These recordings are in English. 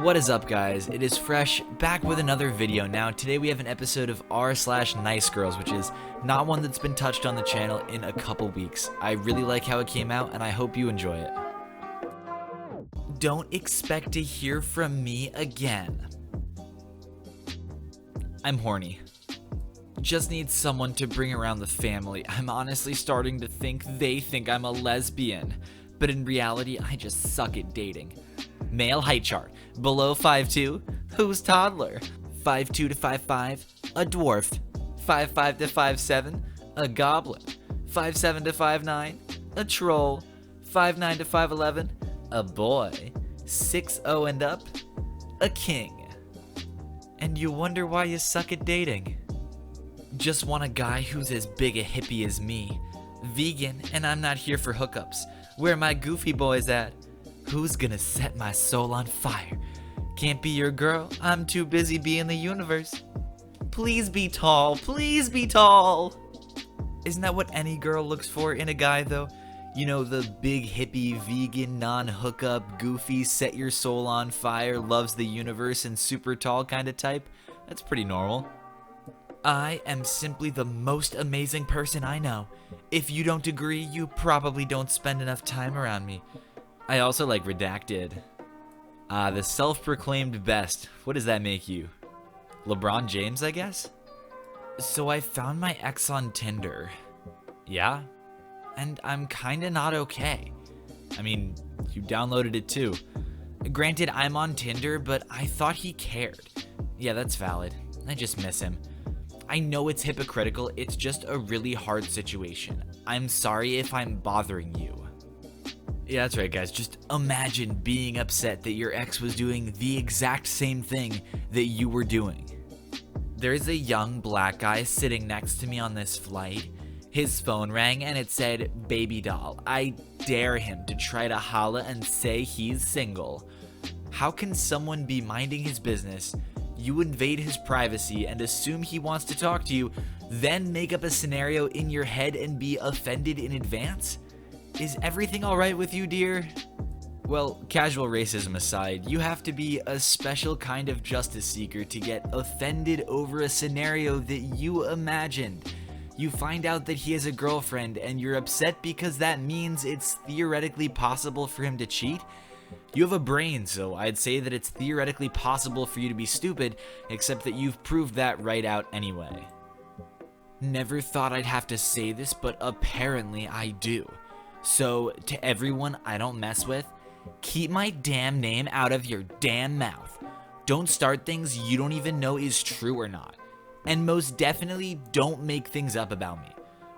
What is up, guys? It is Fresh, back with another video. Now today we have an episode of r/nicegirls, which is not one that's been touched on the channel in a couple weeks. I really like how it came out and I hope you enjoy it. Don't expect to hear from me again. I'm horny. Just need someone to bring around the family. I'm honestly starting to think they think I'm a lesbian, but in reality I just suck at dating. Male height chart, below 5'2", who's toddler? 5'2 to 5'5", a dwarf. 5'5 to 5'7", a goblin. 5'7 to 5'9", a troll. 5'9 to 5'11", a boy. 6'0 and up, a king. And you wonder why you suck at dating. Just want a guy who's as big a hippie as me. Vegan, and I'm not here for hookups. Where my goofy boys at? Who's gonna set my soul on fire? Can't be your girl, I'm too busy being the universe. Please be tall, please be tall. Isn't that what any girl looks for in a guy though? You know, the big hippie, vegan, non-hookup, goofy, set your soul on fire, loves the universe and super tall kind of type? That's pretty normal. I am simply the most amazing person I know. If you don't agree, you probably don't spend enough time around me. I also like redacted. The self-proclaimed best. What does that make you? LeBron James, I guess? So I found my ex on Tinder. Yeah? And I'm kinda not okay. I mean, you downloaded it too. Granted, I'm on Tinder, but I thought he cared. Yeah, that's valid. I just miss him. I know it's hypocritical, it's just a really hard situation. I'm sorry if I'm bothering you. Yeah, that's right, guys. Just imagine being upset that your ex was doing the exact same thing that you were doing. There's a young black guy sitting next to me on this flight. His phone rang and it said, "Baby doll." I dare him to try to holla and say he's single. How can someone be minding his business, you invade his privacy and assume he wants to talk to you, then make up a scenario in your head and be offended in advance? Is everything alright with you, dear? Well, casual racism aside, you have to be a special kind of justice seeker to get offended over a scenario that you imagined. You find out that he has a girlfriend and you're upset because that means it's theoretically possible for him to cheat? You have a brain, so I'd say that it's theoretically possible for you to be stupid, except that you've proved that right out anyway. Never thought I'd have to say this, but apparently I do. So, to everyone I don't mess with, keep my damn name out of your damn mouth. Don't start things you don't even know is true or not. And most definitely don't make things up about me.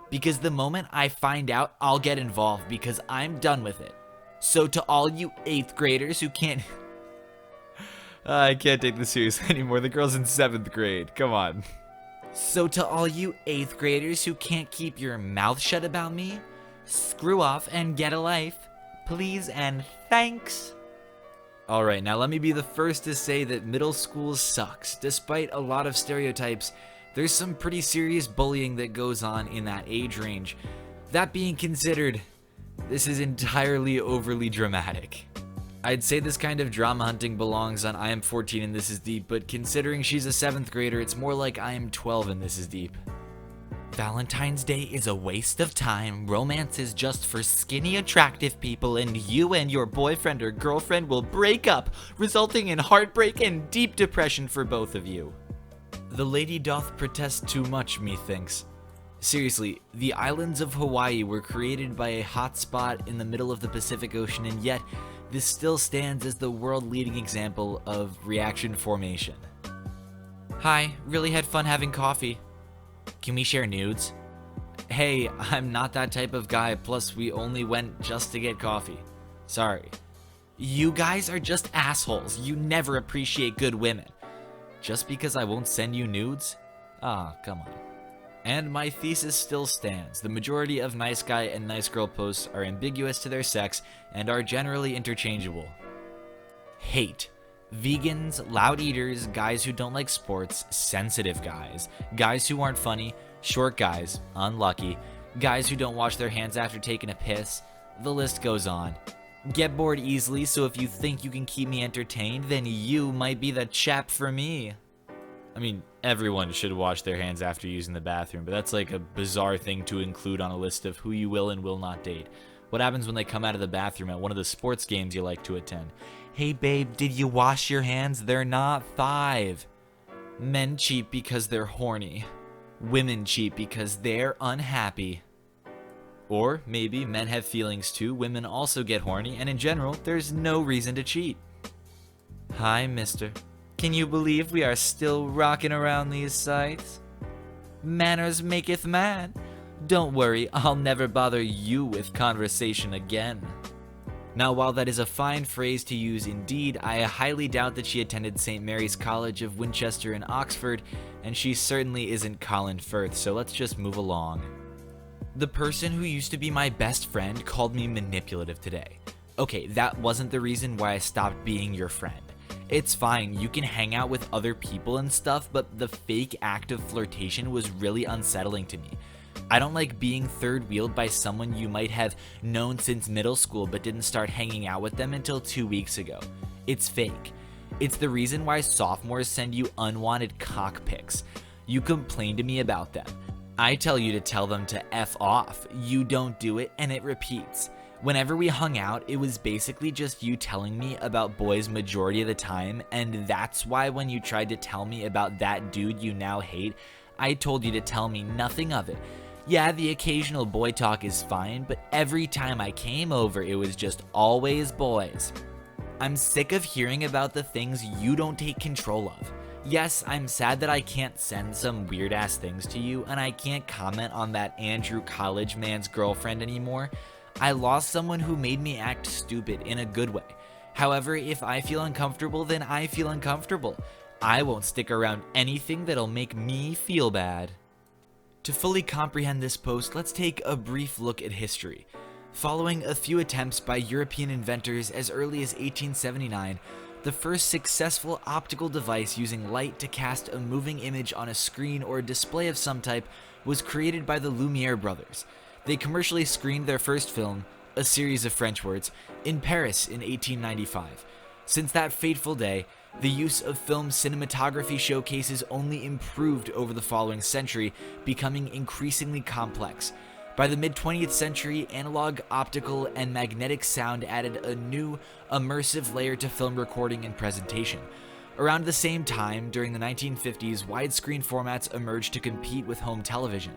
Because the moment I find out, I'll get involved because I'm done with it. So to all you 8th graders who can't... I can't take this serious anymore. The girl's in 7th grade. Come on. So to all you 8th graders who can't keep your mouth shut about me, screw off and get a life, please and thanks. Alright, now let me be the first to say that middle school sucks. Despite a lot of stereotypes, there's some pretty serious bullying that goes on in that age range. That being considered, this is entirely overly dramatic. I'd say this kind of drama hunting belongs on I Am 14 and This Is Deep, but considering she's a 7th grader, it's more like I Am 12 and This Is Deep. Valentine's Day is a waste of time, romance is just for skinny attractive people, and you and your boyfriend or girlfriend will break up, resulting in heartbreak and deep depression for both of you. The lady doth protest too much, methinks. Seriously, the islands of Hawaii were created by a hotspot in the middle of the Pacific Ocean, and yet this still stands as the world-leading example of reaction formation. Hi, really had fun having coffee. Can we share nudes? Hey, I'm not that type of guy, plus we only went just to get coffee. Sorry. You guys are just assholes. You never appreciate good women. Just because I won't send you nudes? Ah, come on. And my thesis still stands. The majority of nice guy and nice girl posts are ambiguous to their sex and are generally interchangeable. Hate. Vegans, loud eaters, guys who don't like sports, sensitive guys, guys who aren't funny, short guys, unlucky, guys who don't wash their hands after taking a piss, the list goes on. Get bored easily, so if you think you can keep me entertained, then you might be the chap for me. I mean, everyone should wash their hands after using the bathroom, but that's like a bizarre thing to include on a list of who you will and will not date. What happens when they come out of the bathroom at one of the sports games you like to attend? Hey babe, did you wash your hands? They're not 5. Men cheat because they're horny. Women cheat because they're unhappy. Or maybe men have feelings too, women also get horny, and in general, there's no reason to cheat. Hi, mister. Can you believe we are still rocking around these sites? Manners maketh man. Don't worry, I'll never bother you with conversation again. Now, while that is a fine phrase to use indeed, I highly doubt that she attended St. Mary's College of Winchester in Oxford, and she certainly isn't Colin Firth, so let's just move along. The person who used to be my best friend called me manipulative today. Okay, that wasn't the reason why I stopped being your friend. It's fine, you can hang out with other people and stuff, but the fake act of flirtation was really unsettling to me. I don't like being third-wheeled by someone you might have known since middle school but didn't start hanging out with them until 2 weeks ago. It's fake. It's the reason why sophomores send you unwanted cock pics. You complain to me about them. I tell you to tell them to F off. You don't do it, and it repeats. Whenever we hung out, it was basically just you telling me about boys majority of the time, and that's why when you tried to tell me about that dude you now hate, I told you to tell me nothing of it. Yeah, the occasional boy talk is fine, but every time I came over, it was just always boys. I'm sick of hearing about the things you don't take control of. Yes, I'm sad that I can't send some weird-ass things to you, and I can't comment on that Andrew college man's girlfriend anymore. I lost someone who made me act stupid in a good way. However, if I feel uncomfortable, then I feel uncomfortable. I won't stick around anything that'll make me feel bad. To fully comprehend this post, let's take a brief look at history. Following a few attempts by European inventors as early as 1879, the first successful optical device using light to cast a moving image on a screen or a display of some type was created by the Lumiere brothers. They commercially screened their first film, A Series of French Words, in Paris in 1895. Since that fateful day, the use of film cinematography showcases only improved over the following century, becoming increasingly complex. By the mid-20th century, analog, optical, and magnetic sound added a new, immersive layer to film recording and presentation. Around the same time, during the 1950s, widescreen formats emerged to compete with home television.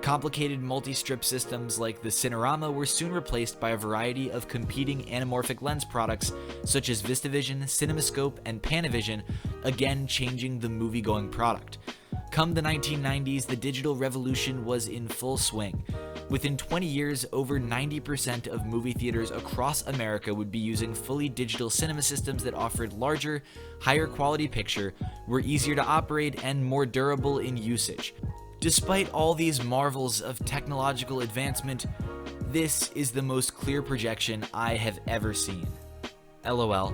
Complicated multi-strip systems like the Cinerama were soon replaced by a variety of competing anamorphic lens products such as VistaVision, CinemaScope, and Panavision, again changing the movie-going product. Come the 1990s, the digital revolution was in full swing. Within 20 years, over 90% of movie theaters across America would be using fully digital cinema systems that offered larger, higher quality picture, were easier to operate, and more durable in usage. Despite all these marvels of technological advancement, this is the most clear projection I have ever seen. LOL.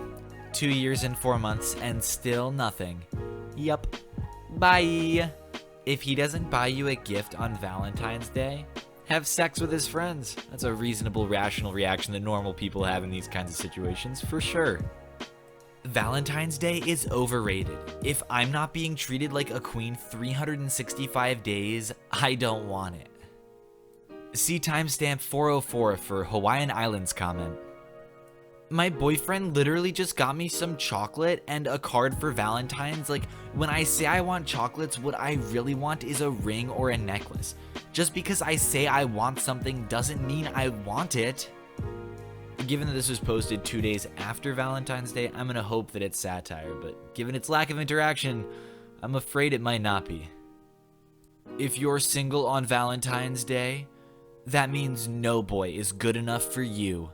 2 years and 4 months and still nothing. Yup. Bye. If he doesn't buy you a gift on Valentine's Day, have sex with his friends. That's a reasonable, rational reaction that normal people have in these kinds of situations, for sure. Valentine's Day is overrated. If I'm not being treated like a queen 365 days, I don't want it. See timestamp 404 for Hawaiian Islands comment. My boyfriend literally just got me some chocolate and a card for Valentine's. Like, when I say I want chocolates, what I really want is a ring or a necklace. Just because I say I want something doesn't mean I want it. Given that this was posted 2 days after Valentine's Day, I'm gonna hope that it's satire, but given its lack of interaction, I'm afraid it might not be. If you're single on Valentine's Day, that means no boy is good enough for you.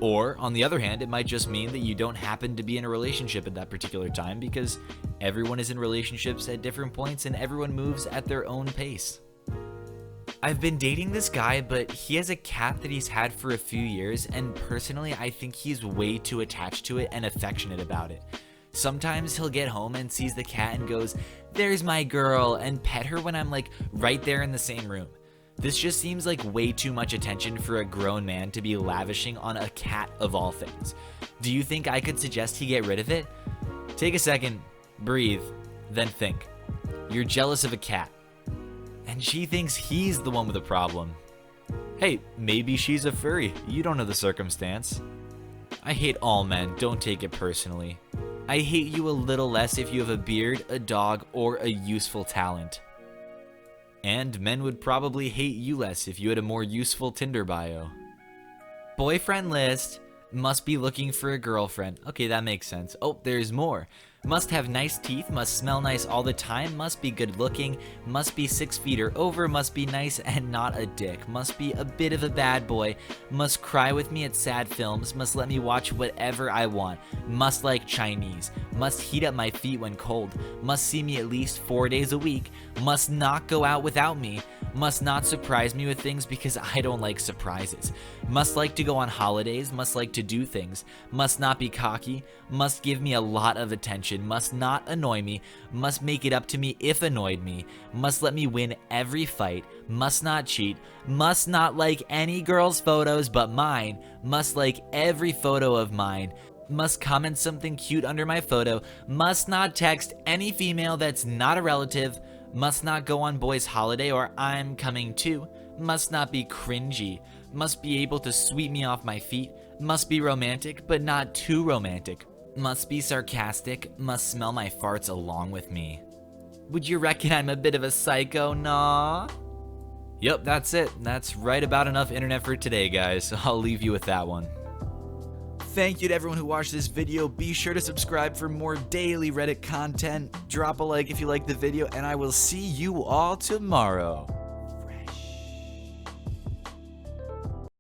Or, on the other hand, it might just mean that you don't happen to be in a relationship at that particular time, because everyone is in relationships at different points and everyone moves at their own pace. I've been dating this guy, but he has a cat that he's had for a few years, and personally I think he's way too attached to it and affectionate about it. Sometimes he'll get home and sees the cat and goes, "There's my girl," and pet her when I'm like right there in the same room. This just seems like way too much attention for a grown man to be lavishing on a cat of all things. Do you think I could suggest he get rid of it? Take a second, breathe, then think. You're jealous of a cat, and she thinks he's the one with a problem. Hey, maybe she's a furry. You don't know the circumstance. I hate all men, don't take it personally. I hate you a little less if you have a beard, a dog, or a useful talent. And men would probably hate you less if you had a more useful Tinder bio. Boyfriend list. Must be looking for a girlfriend. Okay, that makes sense. Oh, there's more. Must have nice teeth, must smell nice all the time, must be good looking, must be 6 feet or over, must be nice and not a dick, must be a bit of a bad boy, must cry with me at sad films, must let me watch whatever I want, must like Chinese, must heat up my feet when cold, must see me at least 4 days a week, must not go out without me, must not surprise me with things because I don't like surprises, must like to go on holidays, must like to do things, must not be cocky, must give me a lot of attention, must not annoy me, must make it up to me if annoyed me, must let me win every fight, must not cheat, must not like any girl's photos but mine, must like every photo of mine, must comment something cute under my photo, must not text any female that's not a relative, must not go on boys' holiday or I'm coming too, must not be cringy, must be able to sweep me off my feet, must be romantic but not too romantic, must be sarcastic, must smell my farts along with me. Would you reckon I'm a bit of a psycho? Nah? Yep, that's it. That's right about enough internet for today, guys. I'll leave you with that one. Thank you to everyone who watched this video. Be sure to subscribe for more daily Reddit content. Drop a like if you liked the video, and I will see you all tomorrow.